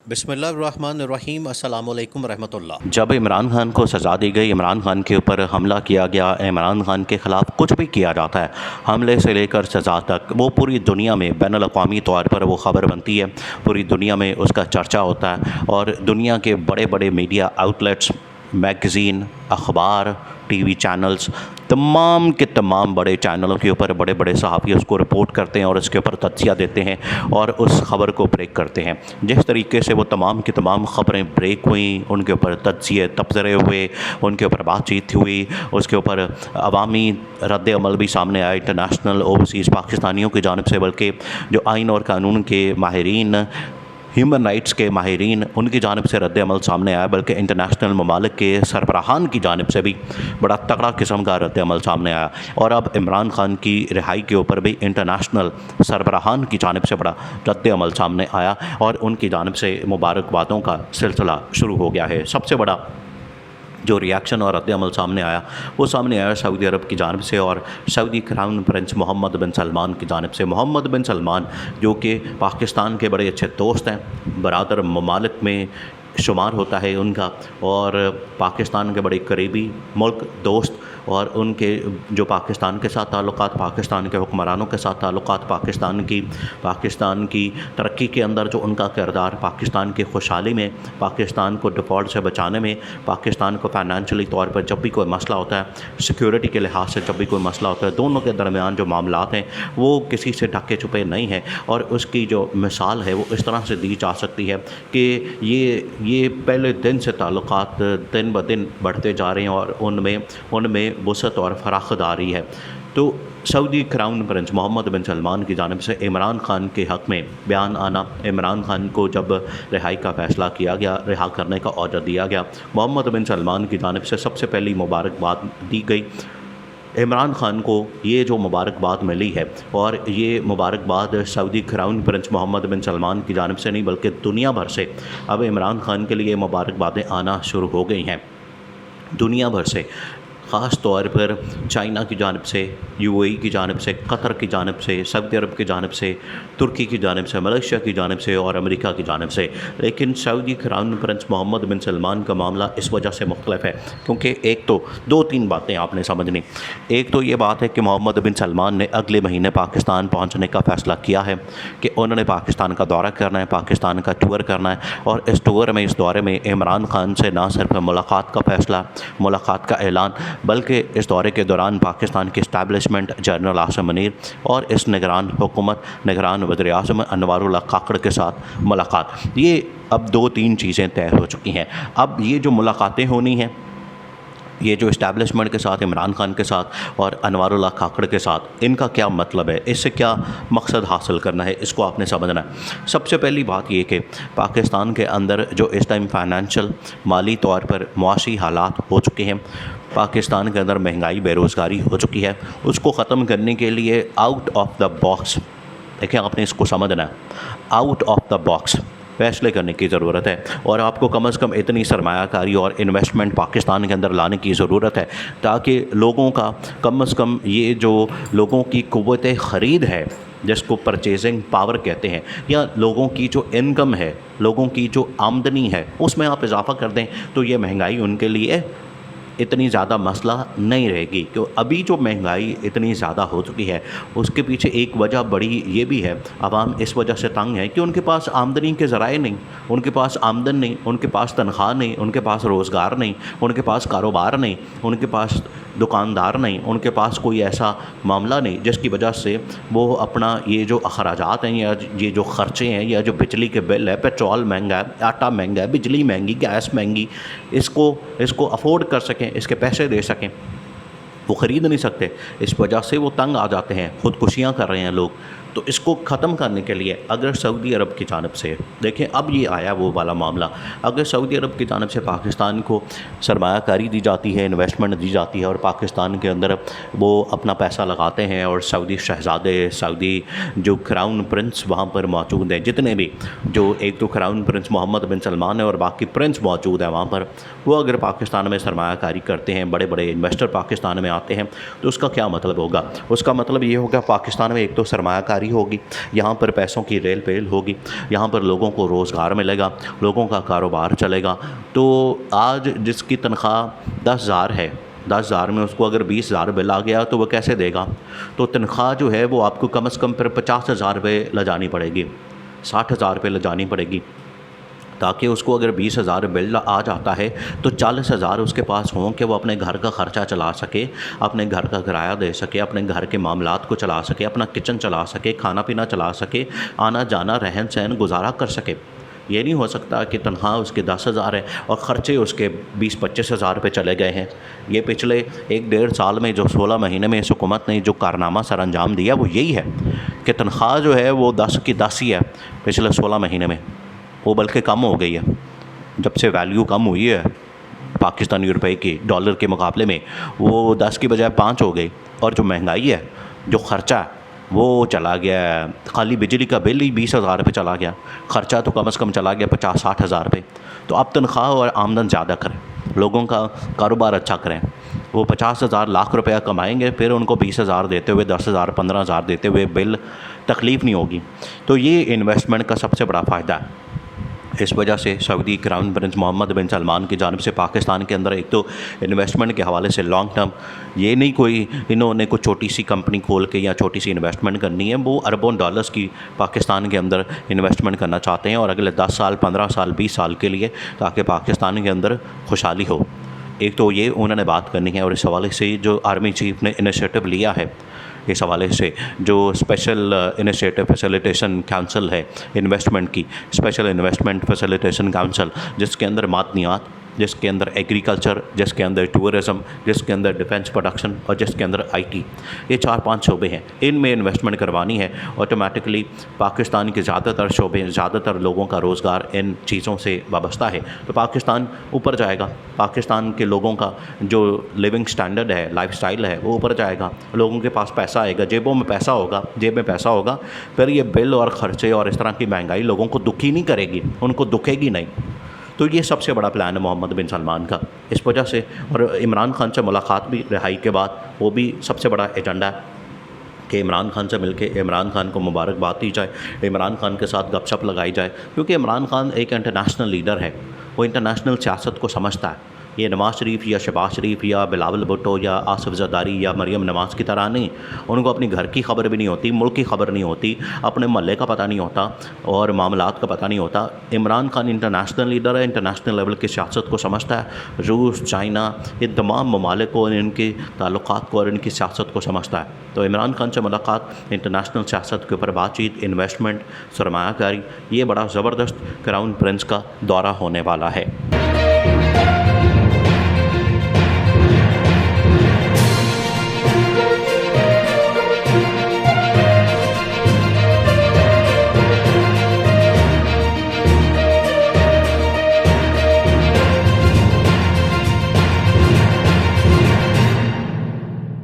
बिस्मिल्लाहिर्रहमानिर्रहीम अस्सलामु अलैकुम रहमतुल्लाह। जब इमरान खान को सज़ा दी गई, इमरान खान के ऊपर हमला किया गया, इमरान खान के ख़िलाफ़ कुछ भी किया जाता है, हमले से लेकर सज़ा तक, वो पूरी दुनिया में बैनुल-अक़वामी तौर पर वो ख़बर बनती है, पूरी दुनिया में उसका चर्चा होता है और दुनिया के बड़े बड़े मीडिया आउटलेट्स, मैगज़ीन, अखबार, टीवी चैनल्स, तमाम के तमाम बड़े चैनलों के ऊपर बड़े बड़े सहाफ़ी उसको रिपोर्ट करते हैं और उसके ऊपर तज्ज़िया देते हैं और उस ख़बर को ब्रेक करते हैं। जिस तरीके से वो तमाम की तमाम ख़बरें ब्रेक हुई, उनके ऊपर तज्ज़िये तबसरे हुए, उनके ऊपर बातचीत हुई, उसके ऊपर अवामी रद्द अमल भी सामने आया इंटरनेशनल ओवरसीज़ पाकिस्तानियों की जानिब से, बल्कि जो आइन और कानून के माहिरीन, ह्यूमन राइट्स के माहिरीन, उनकी जानिब से रद्द अमल सामने आया, बल्कि इंटरनेशनल ममालिक के सरबराहान की जानिब से भी बड़ा तगड़ा किस्म का रद्द अमल सामने आया। और अब इमरान खान की रिहाई के ऊपर भी इंटरनेशनल सरबराहान की जानिब से बड़ा रद्द अमल सामने आया और उनकी जानिब से मुबारकबादों का सिलसिला शुरू हो गया है। सबसे बड़ा जो रिएक्शन और रद्द अमल सामने आया, वो सामने आया सऊदी अरब की जानिब से और सऊदी क्राउन प्रिंस मोहम्मद बिन सलमान की जानिब से। मोहम्मद बिन सलमान जो कि पाकिस्तान के बड़े अच्छे दोस्त हैं, बरादर ममालिक में शुमार होता है उनका, और पाकिस्तान के बड़े करीबी मुल्क दोस्त, और उनके जो पाकिस्तान के साथ ताल्लुकात, पाकिस्तान के हुक्मरानों के साथ ताल्लुकात, पाकिस्तान की तरक्की के अंदर जो उनका किरदार, पाकिस्तान की खुशहाली में, पाकिस्तान को डिफ़ॉल्ट से बचाने में, पाकिस्तान को फ़ाइनेंशियली तौर पर जब भी कोई मसला होता है, सिक्योरिटी के लिहाज से जब भी कोई मसला होता है, दोनों के दरमियान जो मामलात हैं वो किसी से ढके छुपे नहीं हैं। और उसकी जो मिसाल है वो इस तरह से दी जा सकती है कि ये पहले दिन से ताल्लुकात दिन ब दिन बढ़ते जा रहे हैं और उनमें वसअत और फराखत आ रही है। तो सऊदी क्राउन प्रिंस मोहम्मद बिन सलमान की जानिब से इमरान खान के हक़ में बयान आना, इमरान खान को जब रिहाई का फ़ैसला किया गया, रिहा करने का ऑर्डर दिया गया, मोहम्मद बिन सलमान की जानिब से सबसे पहली मुबारकबाद दी गई। इमरान खान को ये जो मुबारकबाद मिली है, और ये मुबारकबाद सऊदी क्राउन प्रिंस मोहम्मद बिन सलमान की जानिब से नहीं बल्कि दुनिया भर से अब इमरान खान के लिए मुबारकबादें आना शुरू हो गई हैं। दुनिया भर से, ख़ास तौर पर चाइना की जानिब से, यूएई की जानिब से, कतर की जानिब से, सऊदी अरब की जानिब से, तुर्की की जानिब से, मलेशिया की जानिब से और अमेरिका की जानिब से। लेकिन सऊदी क्राउन प्रिंस मोहम्मद बिन सलमान का मामला इस वजह से मुख्तलिफ है क्योंकि एक तो दो तीन बातें आपने समझनी। एक तो ये बात है कि मोहम्मद बिन सलमान ने अगले महीने पाकिस्तान पहुँचने का फ़ैसला किया है कि उन्होंने पाकिस्तान का दौरा करना है, पाकिस्तान का टूर करना है, और इस टूर में, इस दौरे में इमरान खान से ना सिर्फ मुलाकात का फ़ैसला, मुलाकात का ऐलान, बल्कि इस दौरे के दौरान पाकिस्तान की इस्टेब्लिशमेंट, जनरल आसिम मुनीर और इस निगरान हुकूमत, निगरान वज़ीर-ए-आज़म अनवारुल्लाह काकड़ के साथ मुलाकात, ये अब दो तीन चीज़ें तय हो चुकी हैं। अब ये जो मुलाकातें होनी हैं, ये जो इस्टेब्लिशमेंट के साथ, इमरान खान के साथ और अनवारुल्लाह काकड़ के साथ, इनका क्या मतलब है, इससे क्या मकसद हासिल करना है, इसको आपने समझना है। सबसे पहली बात ये कि पाकिस्तान के अंदर जो इस टाइम फाइनेंशियल, माली तौर पर मुआशी हालात हो चुके हैं, पाकिस्तान के अंदर महंगाई, बेरोज़गारी हो चुकी है, उसको ख़त्म करने के लिए आउट ऑफ द बॉक्स, देखिए आपने इसको समझना है, आउट ऑफ द बॉक्स फैसले करने की ज़रूरत है। और आपको कम से कम इतनी सरमायाकारी और इन्वेस्टमेंट पाकिस्तान के अंदर लाने की ज़रूरत है ताकि लोगों का कम से कम, ये जो लोगों की क़ुव्वत ख़रीद है, जिसको परचेजिंग पावर कहते हैं, या लोगों की जो इनकम है, लोगों की जो आमदनी है, उसमें आप इजाफ़ा कर दें तो ये महंगाई उनके लिए इतनी ज़्यादा मसला नहीं रहेगी। क्यों अभी जो महंगाई इतनी ज़्यादा हो चुकी है, उसके पीछे एक वजह बड़ी ये भी है, आवाम इस वजह से तंग है कि उनके पास आमदनी के ज़राए नहीं, उनके पास आमदन नहीं, उनके पास तनख्वाह नहीं, उनके पास रोज़गार नहीं, उनके पास कारोबार नहीं, उनके पास दुकानदार नहीं, उनके पास कोई ऐसा मामला नहीं जिसकी वजह से वो अपना ये जो अखराजात हैं, या ये जो ख़र्चे हैं, या जो बिजली के बिल है, पेट्रोल महंगा है, आटा महंगा है, बिजली महंगी, गैस महंगी, इसको अफोर्ड कर सकें, इसके पैसे दे सकें, वो ख़रीद नहीं सकते। इस वजह से वो तंग आ जाते हैं, ख़ुदकुशियाँ कर रहे हैं लोग। तो इसको ख़त्म करने के लिए अगर सऊदी अरब की जानिब से, देखें अब ये आया वो वाला मामला, अगर सऊदी अरब की जानिब से पाकिस्तान को सरमायाकारी दी जाती है, इन्वेस्टमेंट दी जाती है, और पाकिस्तान के अंदर वो अपना पैसा लगाते हैं, और सऊदी शहज़ादे, सऊदी जो क्राउन प्रिंस वहाँ पर मौजूद हैं, जितने भी, जो एक तो क्राउन प्रिंस मोहम्मद बिन सलमान है और बाकी प्रिंस मौजूद हैं वहाँ पर, वो अगर पाकिस्तान में सरमायाकारी करते हैं, बड़े बड़े इन्वेस्टर पाकिस्तान में आते हैं, तो उसका क्या मतलब होगा? उसका मतलब ये होगा पाकिस्तान में एक तो सरमायाकारी सरमायाकारी होगी, यहाँ पर पैसों की रेल पेल होगी, यहाँ पर लोगों को रोज़गार मिलेगा, लोगों का कारोबार चलेगा। तो आज जिसकी तनख्वाह 10,000 है, 10,000 में उसको अगर 20,000 बिल आ गया तो वो कैसे देगा? तो तनख्वाह जो है वो आपको कम से कम फिर 50,000 रुपये लजानी पड़ेगी, 60,000 रुपये लजानी पड़ेगी, ताकि उसको अगर 20,000 बिल आ जाता है तो 40,000 उसके पास हों कि वो अपने घर का ख़र्चा चला सके, अपने घर का किराया दे सके, अपने घर के मामलात को चला सके, अपना किचन चला सके, खाना पीना चला सके, आना जाना रहन सहन गुजारा कर सके। ये नहीं हो सकता कि तनख्वाह उसके 10,000 है और ख़र्चे उसके 20-25,000 रुपये चले गए हैं। ये पिछले 1-1.5 साल में जो 16 महीने में इस हुकूमत ने जो कारनामा सर अंजाम दिया वो यही है कि तनख्वाह जो है वो 10 की 10 ही है पिछले 16 महीने में, वो बल्कि कम हो गई है। जब से वैल्यू कम हुई है पाकिस्तानी रुपए की डॉलर के मुकाबले में, वो 10 की बजाय 5 हो गई। और जो महंगाई है, जो ख़र्चा है, वो चला गया है, खाली बिजली का बिल ही 20,000 रुपये चला गया, ख़र्चा तो कम से कम चला गया 50-60 हज़ार रुपये। तो आप तनख्वाह और आमदन ज़्यादा करें, लोगों का कारोबार अच्छा करें। वो 50,000 लाख रुपया कमाएंगे, फिर उनको 20,000 देते हुए, 10,000 15,000 देते हुए बिल तकलीफ़ नहीं होगी। तो ये इन्वेस्टमेंट का सबसे बड़ा फ़ायदा है। इस वजह से सऊदी क्राउन प्रिंस मोहम्मद बिन सलमान की जानिब से पाकिस्तान के अंदर एक तो इन्वेस्टमेंट के हवाले से लॉन्ग टर्म, ये नहीं कोई इन्होंने कोई छोटी सी कंपनी खोल के या छोटी सी इन्वेस्टमेंट करनी है, वो अरबों डॉलर्स की पाकिस्तान के अंदर इन्वेस्टमेंट करना चाहते हैं और अगले 10 साल 15 साल 20 साल के लिए, ताकि पाकिस्तान के अंदर खुशहाली हो। एक तो ये उन्होंने बात करनी है। और इस हवाले से जो आर्मी चीफ ने इनिशिएटिव लिया है, इस हवाले से जो स्पेशल इनिशिएटिव फैसिलिटेशन काउंसिल है इन्वेस्टमेंट की, स्पेशल इन्वेस्टमेंट फैसिलिटेशन काउंसिल, जिसके अंदर मादनियात, जिसके अंदर एग्रीकल्चर, जिसके अंदर टूरिज़म, जिसके अंदर डिफेंस प्रोडक्शन और जिसके अंदर आईटी, ये 4-5 शोबे हैं। इनमें इन्वेस्टमेंट करवानी है। ऑटोमेटिकली पाकिस्तान के ज़्यादातर शोबे, ज़्यादातर लोगों का रोज़गार इन चीज़ों से वाबस्ता है, तो पाकिस्तान ऊपर जाएगा। पाकिस्तान के लोगों का जो लिविंग स्टैंडर्ड है, लाइफस्टाइल है, वो ऊपर जाएगा। लोगों के पास पैसा आएगा, जेबों में पैसा होगा, जेब में पैसा होगा, फिर ये बिल और ख़र्चे और इस तरह की महंगाई लोगों को दुखी नहीं करेगी, उनको दुखेगी नहीं। तो ये सबसे बड़ा प्लान है मोहम्मद बिन सलमान का। इस वजह से, और इमरान खान से मुलाकात भी रिहाई के बाद, वो भी सबसे बड़ा एजेंडा है कि इमरान खान से मिलके इमरान खान को मुबारकबाद दी जाए, इमरान खान के साथ गपशप लगाई जाए, क्योंकि इमरान खान एक इंटरनेशनल लीडर है, वो इंटरनेशनल सियासत को समझता है। ये नवाज़ शरीफ या शहबाज शरीफ या बिलावल भुट्टो या आसिफ ज़रदारी या मरियम नवाज़ की तरह नहीं, उनको अपनी घर की खबर भी नहीं होती, मुल्क की खबर नहीं होती, अपने महल्ले का पता नहीं होता और मामलात का पता नहीं होता। इमरान खान इंटरनेशनल लीडर है, इंटरनेशनल लेवल की सियासत को समझता है। रूस, चाइना, इन तमाम ममालिक को, इनके ताल्लुकात को और इनकी सियासत को समझता है। तो इमरान खान से मुलाकात, इंटरनेशनल सियासत के ऊपर बातचीत, इन्वेस्टमेंट, सरमायाकारी, ये बड़ा ज़बरदस्त क्राउन प्रिंस का दौरा होने वाला है।